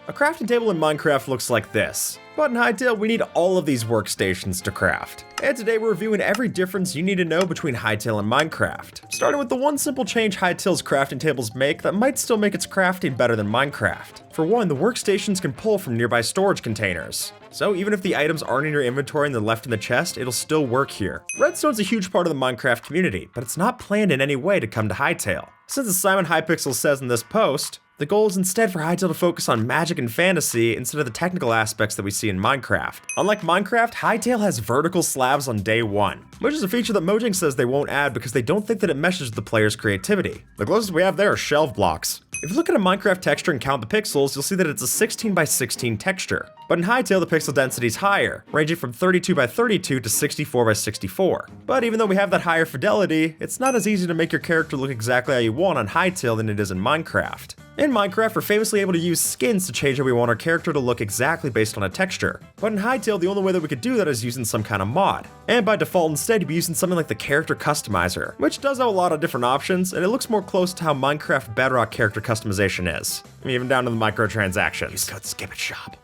A crafting table in Minecraft looks like this, but in Hytale we need all of these workstations to craft. And today we're reviewing every difference you need to know between Hytale and Minecraft, starting with the one simple change Hytale's crafting tables make that might still make its crafting better than Minecraft. For one, the workstations can pull from nearby storage containers. So even if the items aren't in your inventory and they're left in the chest, it'll still work here. Redstone's a huge part of the Minecraft community, but it's not planned in any way to come to Hytale. Since as Simon Hypixel says in this post, the goal is instead for Hytale to focus on magic and fantasy instead of the technical aspects that we see in Minecraft. Unlike Minecraft, Hytale has vertical slabs on day one, which is a feature that Mojang says they won't add because they don't think that it meshes with the player's creativity. The closest we have there are shelf blocks. If you look at a Minecraft texture and count the pixels, you'll see that it's a 16 by 16 texture. But in Hytale, the pixel density is higher, ranging from 32 by 32 to 64 by 64. But even though we have that higher fidelity, it's not as easy to make your character look exactly how you want on Hytale than it is in Minecraft. In Minecraft, we're famously able to use skins to change how we want our character to look exactly based on a texture. But in Hytale, the only way that we could do that is using some kind of mod. And by default, instead, you'd be using something like the Character Customizer, which does have a lot of different options, and it looks more close to how Minecraft Bedrock character customization is. I mean, even down to the microtransactions. Use code SKIPITSHOP.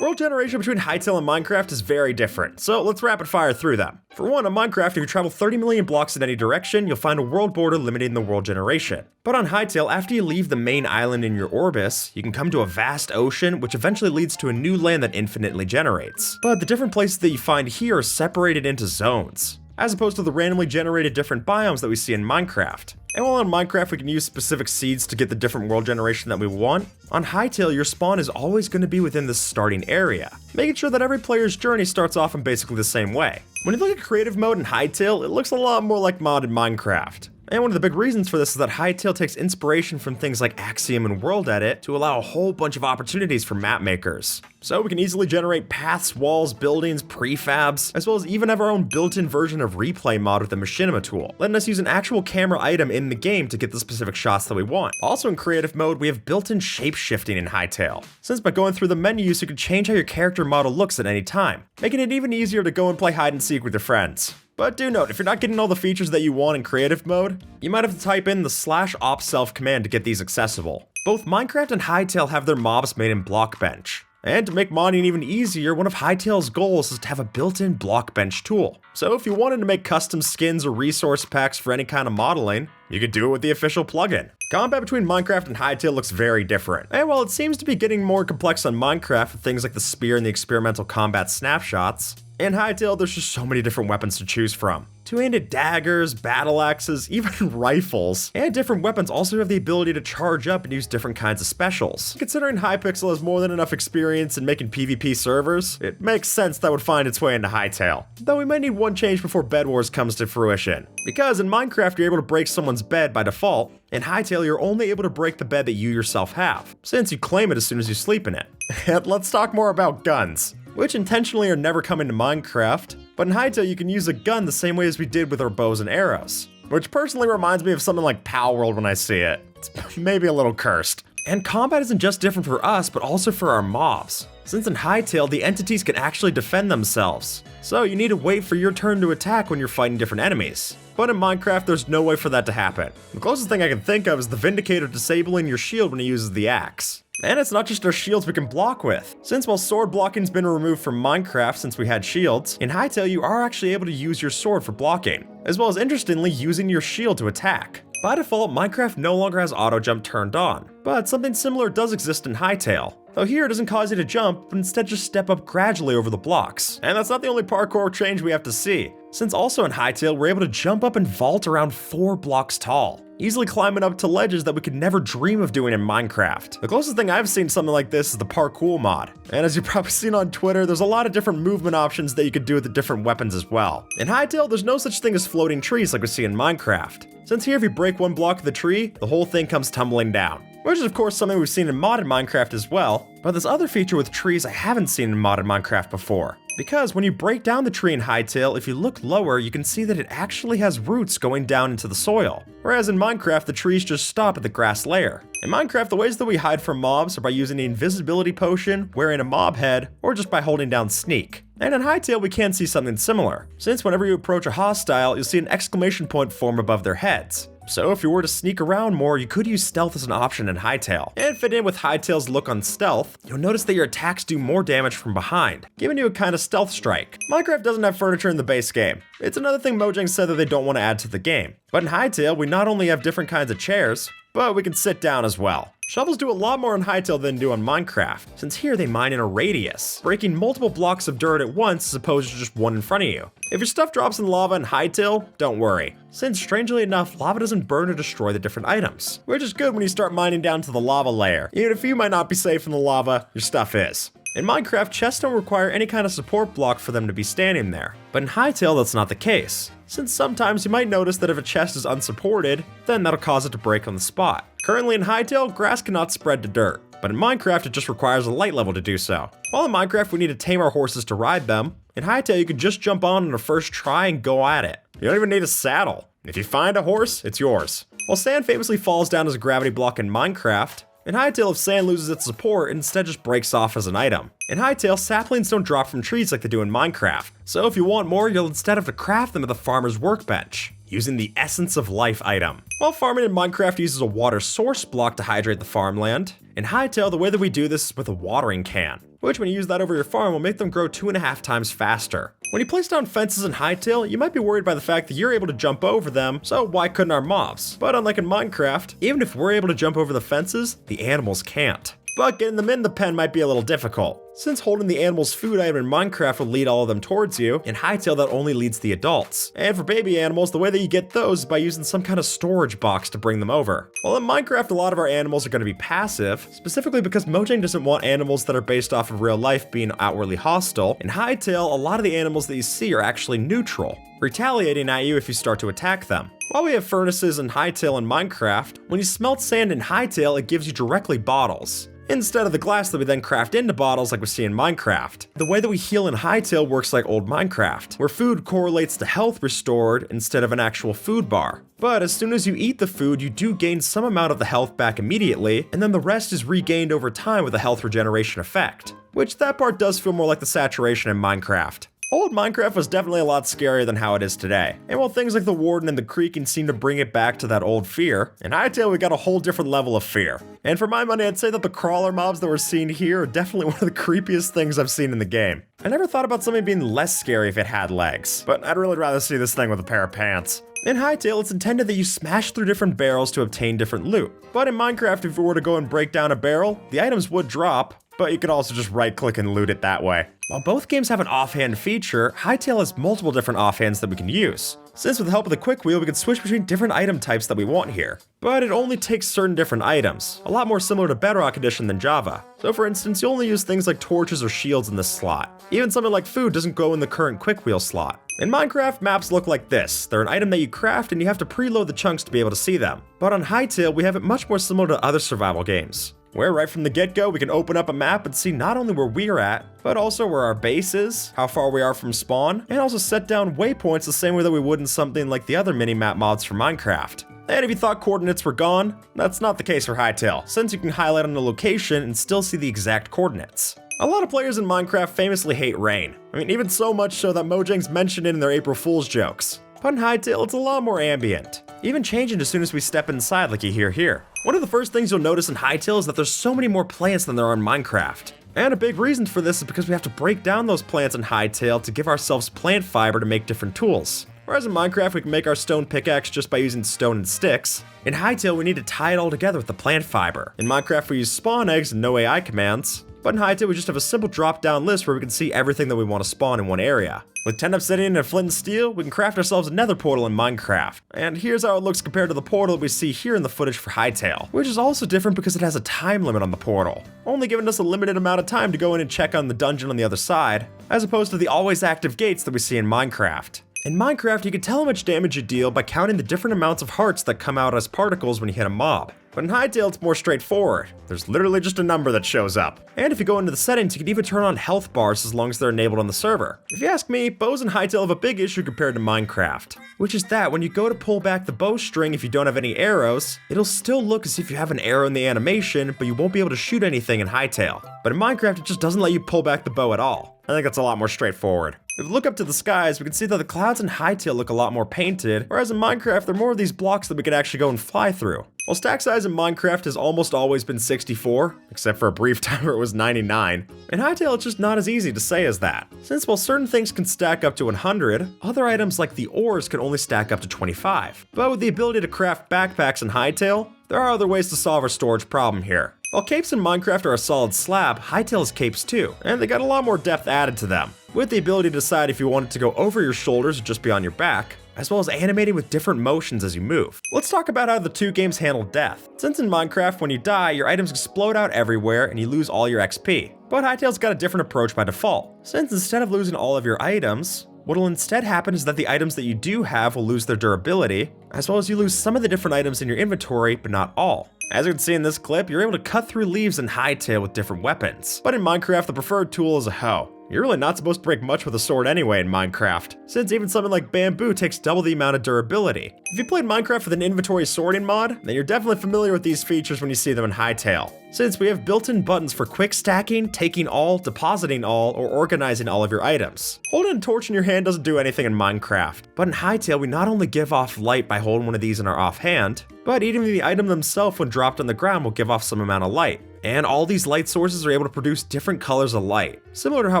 World generation between Hytale and Minecraft is very different, so let's rapid fire through them. For one, on Minecraft, if you travel 30 million blocks in any direction, you'll find a world border limiting the world generation. But on Hytale, after you leave the main island in your orbis, you can come to a vast ocean, which eventually leads to a new land that infinitely generates. But the different places that you find here are separated into zones, as opposed to the randomly generated different biomes that we see in Minecraft. And while on Minecraft we can use specific seeds to get the different world generation that we want, on Hytale your spawn is always going to be within this starting area, making sure that every player's journey starts off in basically the same way. When you look at creative mode in Hytale, it looks a lot more like modded Minecraft. And one of the big reasons for this is that Hytale takes inspiration from things like Axiom and World Edit to allow a whole bunch of opportunities for map makers. So we can easily generate paths, walls, buildings, prefabs, as well as even have our own built-in version of Replay mod with the Machinima tool, letting us use an actual camera item in the game to get the specific shots that we want. Also in creative mode, we have built-in shape-shifting in Hytale, since by going through the menus you can change how your character model looks at any time, making it even easier to go and play hide and seek with your friends. But do note, if you're not getting all the features that you want in creative mode, you might have to type in the /op_self command to get these accessible. Both Minecraft and Hytale have their mobs made in Blockbench. And to make modding even easier, one of Hytale's goals is to have a built-in Blockbench tool. So if you wanted to make custom skins or resource packs for any kind of modeling, you could do it with the official plugin. Combat between Minecraft and Hytale looks very different. And while it seems to be getting more complex on Minecraft with things like the spear and the experimental combat snapshots, in Hytale, there's just so many different weapons to choose from. Two-handed daggers, battle axes, even rifles. And different weapons also have the ability to charge up and use different kinds of specials. Considering Hypixel has more than enough experience in making PvP servers, it makes sense that would find its way into Hytale. Though we might need one change before Bed Wars comes to fruition. Because in Minecraft you're able to break someone's bed by default, in Hytale you're only able to break the bed that you yourself have, since you claim it as soon as you sleep in it. And let's talk more about guns, which intentionally are never coming to Minecraft, but in Hytale you can use a gun the same way as we did with our bows and arrows, which personally reminds me of something like Palworld when I see it. It's maybe a little cursed. And combat isn't just different for us, but also for our mobs, since in Hytale the entities can actually defend themselves, so you need to wait for your turn to attack when you're fighting different enemies. But in Minecraft there's no way for that to happen. The closest thing I can think of is the Vindicator disabling your shield when he uses the axe. And it's not just our shields we can block with, since while sword blocking's been removed from Minecraft since we had shields, in Hytale you are actually able to use your sword for blocking, as well as interestingly using your shield to attack. By default, Minecraft no longer has auto jump turned on, but something similar does exist in Hytale. Though here it doesn't cause you to jump, but instead just step up gradually over the blocks. And that's not the only parkour change we have to see, since also in Hytale we're able to jump up and vault around 4 blocks tall, easily climbing up to ledges that we could never dream of doing in Minecraft. The closest thing I've seen to something like this is the parkour mod. And as you've probably seen on Twitter, there's a lot of different movement options that you could do with the different weapons as well. In Hytale, there's no such thing as floating trees like we see in Minecraft, since here if you break one block of the tree, the whole thing comes tumbling down. Which is of course something we've seen in modded Minecraft as well, but this other feature with trees I haven't seen in modded Minecraft before. Because when you break down the tree in Hytale, if you look lower, you can see that it actually has roots going down into the soil. Whereas in Minecraft, the trees just stop at the grass layer. In Minecraft, the ways that we hide from mobs are by using the invisibility potion, wearing a mob head, or just by holding down sneak. And in Hytale, we can see something similar, since whenever you approach a hostile, you'll see an exclamation point form above their heads. So if you were to sneak around more, you could use stealth as an option in Hytale. And fit in with Hytale's look on stealth, you'll notice that your attacks do more damage from behind, giving you a kind of stealth strike. Minecraft doesn't have furniture in the base game. It's another thing Mojang said that they don't want to add to the game. But in Hytale, we not only have different kinds of chairs, but we can sit down as well. Shovels do a lot more in Hytale than do on Minecraft, since here they mine in a radius, breaking multiple blocks of dirt at once as opposed to just one in front of you. If your stuff drops in lava in Hytale, don't worry, since strangely enough, lava doesn't burn or destroy the different items, which is good when you start mining down to the lava layer. Even if you might not be safe from the lava, your stuff is. In Minecraft, chests don't require any kind of support block for them to be standing there, but in Hytale that's not the case, since sometimes you might notice that if a chest is unsupported, then that'll cause it to break on the spot. Currently in Hytale, grass cannot spread to dirt, but in Minecraft it just requires a light level to do so. While in Minecraft we need to tame our horses to ride them, in Hytale you can just jump on a first try and go at it. You don't even need a saddle. If you find a horse, it's yours. While sand famously falls down as a gravity block in Minecraft, in Hytale, if sand loses its support, it instead just breaks off as an item. In Hytale, saplings don't drop from trees like they do in Minecraft, so if you want more, you'll instead have to craft them at the farmer's workbench, using the Essence of Life item. While farming in Minecraft uses a water source block to hydrate the farmland, in Hytale, the way that we do this is with a watering can, which when you use that over your farm will make them grow 2.5 times faster. When you place down fences in Hytale, you might be worried by the fact that you're able to jump over them, so why couldn't our mobs? But unlike in Minecraft, even if we're able to jump over the fences, the animals can't. But getting them in the pen might be a little difficult. Since holding the animal's food item in Minecraft will lead all of them towards you, in Hytale that only leads the adults. And for baby animals, the way that you get those is by using some kind of storage box to bring them over. While in Minecraft, a lot of our animals are going to be passive, specifically because Mojang doesn't want animals that are based off of real life being outwardly hostile. In Hytale, a lot of the animals that you see are actually neutral, retaliating at you if you start to attack them. While we have furnaces in Hytale and Minecraft, when you smelt sand in Hytale, it gives you directly bottles, instead of the glass that we then craft into bottles like we see in Minecraft. The way that we heal in Hytale works like old Minecraft, where food correlates to health restored instead of an actual food bar. But as soon as you eat the food, you do gain some amount of the health back immediately, and then the rest is regained over time with a health regeneration effect, which that part does feel more like the saturation in Minecraft. Old Minecraft was definitely a lot scarier than how it is today, and while things like the Warden and the Creaking seem to bring it back to that old fear, in Hytale we got a whole different level of fear. And for my money, I'd say that the crawler mobs that we're seeing here are definitely one of the creepiest things I've seen in the game. I never thought about something being less scary if it had legs, but I'd really rather see this thing with a pair of pants. In Hytale, it's intended that you smash through different barrels to obtain different loot, but in Minecraft, if you were to go and break down a barrel, the items would drop, but you could also just right-click and loot it that way. While both games have an offhand feature, Hytale has multiple different offhands that we can use, since with the help of the quick wheel we can switch between different item types that we want here. But it only takes certain different items, a lot more similar to Bedrock Edition than Java. So for instance, you only use things like torches or shields in this slot. Even something like food doesn't go in the current quick wheel slot. In Minecraft, maps look like this. They're an item that you craft and you have to preload the chunks to be able to see them. But on Hytale, we have it much more similar to other survival games, where right from the get-go we can open up a map and see not only where we're at, but also where our base is, how far we are from spawn, and also set down waypoints the same way that we would in something like the other mini-map mods for Minecraft. And if you thought coordinates were gone, that's not the case for Hytale, since you can highlight on the location and still see the exact coordinates. A lot of players in Minecraft famously hate rain. I mean, even so much so that Mojang's mentioned it in their April Fool's jokes. But in Hytale, it's a lot more ambient, even changing as soon as we step inside like you hear here. One of the first things you'll notice in Hytale is that there's so many more plants than there are in Minecraft. And a big reason for this is because we have to break down those plants in Hytale to give ourselves plant fiber to make different tools. Whereas in Minecraft we can make our stone pickaxe just by using stone and sticks, in Hytale we need to tie it all together with the plant fiber. In Minecraft we use spawn eggs and no AI commands, but in Hytale we just have a simple drop down list where we can see everything that we want to spawn in one area. With 10 obsidian and flint and steel, we can craft ourselves a nether portal in Minecraft. And here's how it looks compared to the portal we see here in the footage for Hytale, which is also different because it has a time limit on the portal, only giving us a limited amount of time to go in and check on the dungeon on the other side, as opposed to the always active gates that we see in Minecraft. In Minecraft, you can tell how much damage you deal by counting the different amounts of hearts that come out as particles when you hit a mob. But in Hytale, it's more straightforward. There's literally just a number that shows up. And if you go into the settings, you can even turn on health bars as long as they're enabled on the server. If you ask me, bows in Hytale have a big issue compared to Minecraft, which is that when you go to pull back the bowstring if you don't have any arrows, it'll still look as if you have an arrow in the animation, but you won't be able to shoot anything in Hytale. But in Minecraft, it just doesn't let you pull back the bow at all. I think that's a lot more straightforward. If we look up to the skies, we can see that the clouds in Hytale look a lot more painted, whereas in Minecraft, there are more of these blocks that we can actually go and fly through. While stack size in Minecraft has almost always been 64, except for a brief time where it was 99, in Hytale it's just not as easy to say as that. Since while certain things can stack up to 100, other items like the ores can only stack up to 25. But with the ability to craft backpacks in Hytale, there are other ways to solve our storage problem here. While capes in Minecraft are a solid slab, Hytale's capes too, and they got a lot more depth added to them, with the ability to decide if you want it to go over your shoulders or just be on your back, as well as animating with different motions as you move. Let's talk about how the two games handle death. Since in Minecraft, when you die, your items explode out everywhere and you lose all your XP. But Hytale's got a different approach by default, since instead of losing all of your items, what'll instead happen is that the items that you do have will lose their durability, as well as you lose some of the different items in your inventory, but not all. As you can see in this clip, you're able to cut through leaves in Hytale with different weapons. But in Minecraft, the preferred tool is a hoe. You're really not supposed to break much with a sword anyway in Minecraft, since even something like bamboo takes double the amount of durability. If you played Minecraft with an inventory sorting mod, then you're definitely familiar with these features when you see them in Hytale, since we have built-in buttons for quick stacking, taking all, depositing all, or organizing all of your items. Holding a torch in your hand doesn't do anything in Minecraft, but in Hytale we not only give off light by holding one of these in our offhand, but even the item themselves when dropped on the ground will give off some amount of light. And all these light sources are able to produce different colors of light, similar to how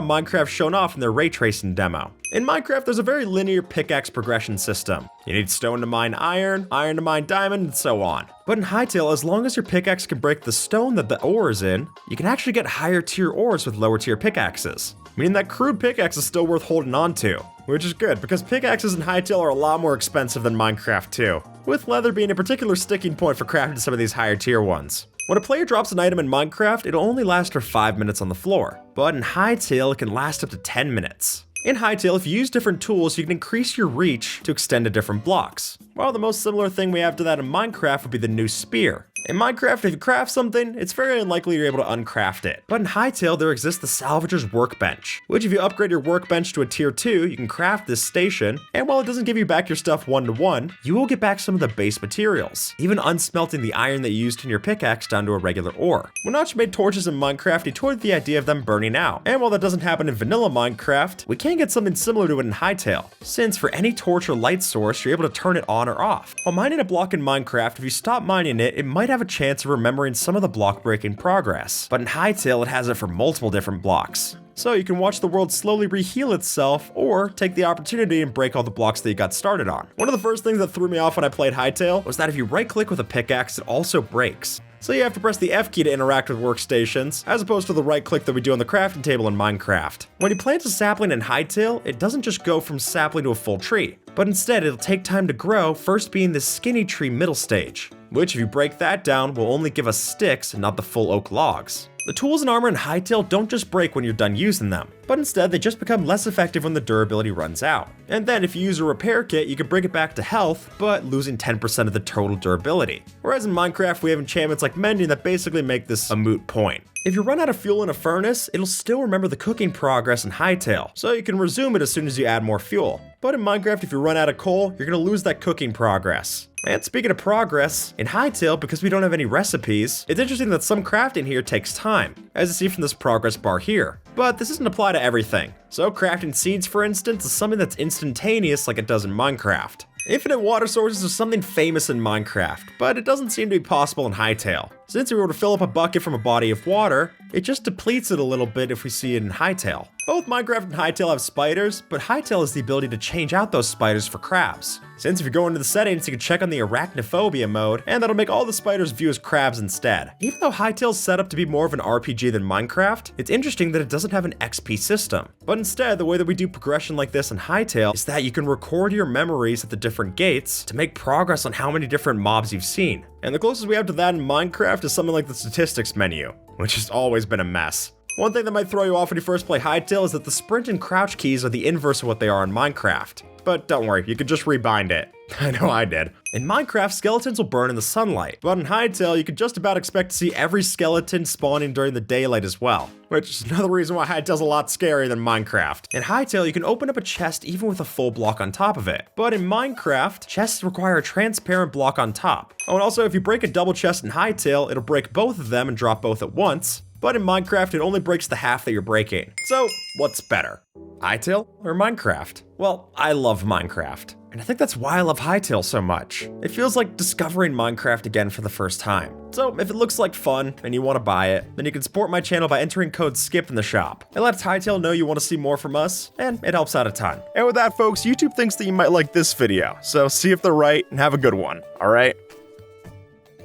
Minecraft's shown off in their ray tracing demo. In Minecraft, there's a very linear pickaxe progression system. You need stone to mine iron, iron to mine diamond, and so on. But in Hytale, as long as your pickaxe can break the stone that the ore is in, you can actually get higher tier ores with lower tier pickaxes, meaning that crude pickaxe is still worth holding on to, which is good because pickaxes in Hytale are a lot more expensive than Minecraft too, with leather being a particular sticking point for crafting some of these higher tier ones. When a player drops an item in Minecraft, it'll only last for 5 minutes on the floor, but in Hytale, it can last up to 10 minutes. In Hytale, if you use different tools, you can increase your reach to extend to different blocks. While the most similar thing we have to that in Minecraft would be the new spear. In Minecraft, if you craft something, it's very unlikely you're able to uncraft it. But in Hytale, there exists the Salvager's Workbench, which if you upgrade your workbench to a tier 2, you can craft this station, and while it doesn't give you back your stuff 1-to-1, you will get back some of the base materials, even unsmelting the iron that you used in your pickaxe down to a regular ore. When Notch made torches in Minecraft, he toyed with the idea of them burning out, and while that doesn't happen in vanilla Minecraft, we can get something similar to it in Hytale, since for any torch or light source, you're able to turn it on or off. While mining a block in Minecraft, if you stop mining it, it might have a chance of remembering some of the block breaking progress, but in Hytale it has it for multiple different blocks. So you can watch the world slowly reheal itself, or take the opportunity and break all the blocks that you got started on. One of the first things that threw me off when I played Hytale was that if you right click with a pickaxe, it also breaks. So you have to press the F key to interact with workstations, as opposed to the right click that we do on the crafting table in Minecraft. When you plant a sapling in Hytale, it doesn't just go from sapling to a full tree, but instead it'll take time to grow, first being the skinny tree middle stage, which if you break that down will only give us sticks and not the full oak logs. The tools and armor in Hytale don't just break when you're done using them, but instead they just become less effective when the durability runs out. And then if you use a repair kit, you can bring it back to health, but losing 10% of the total durability. Whereas in Minecraft, we have enchantments like mending that basically make this a moot point. If you run out of fuel in a furnace, it'll still remember the cooking progress in Hytale, so you can resume it as soon as you add more fuel. But in Minecraft, if you run out of coal, you're gonna lose that cooking progress. And speaking of progress, in Hytale, because we don't have any recipes, it's interesting that some crafting here takes time, as you see from this progress bar here. But this doesn't apply to everything. So crafting seeds, for instance, is something that's instantaneous like it does in Minecraft. Infinite water sources are something famous in Minecraft, but it doesn't seem to be possible in Hytale. Since we were to fill up a bucket from a body of water, it just depletes it a little bit if we see it in Hytale. Both Minecraft and Hytale have spiders, but Hytale has the ability to change out those spiders for crabs. Since if you go into the settings, you can check on the arachnophobia mode, and that'll make all the spiders view as crabs instead. Even though Hytale's set up to be more of an RPG than Minecraft, it's interesting that it doesn't have an XP system. But instead, the way that we do progression like this in Hytale is that you can record your memories at the different gates to make progress on how many different mobs you've seen. And the closest we have to that in Minecraft is something like the statistics menu, which has always been a mess. One thing that might throw you off when you first play Hytale is that the sprint and crouch keys are the inverse of what they are in Minecraft. But don't worry, you can just rebind it. I know I did. In Minecraft, skeletons will burn in the sunlight, but in Hytale, you can just about expect to see every skeleton spawning during the daylight as well, which is another reason why Hytale's a lot scarier than Minecraft. In Hytale, you can open up a chest even with a full block on top of it, but in Minecraft, chests require a transparent block on top. Oh, and also, if you break a double chest in Hytale, it'll break both of them and drop both at once. but in Minecraft it only breaks the half that you're breaking. So what's better? Hytale or Minecraft? Well, I love Minecraft, and I think that's why I love Hytale so much. It feels like discovering Minecraft again for the first time. So if it looks like fun and you want to buy it, then you can support my channel by entering code SKIP in the shop. It lets Hytale know you want to see more from us, and it helps out a ton. And with that, folks, YouTube thinks that you might like this video, so see if they're right and have a good one, alright?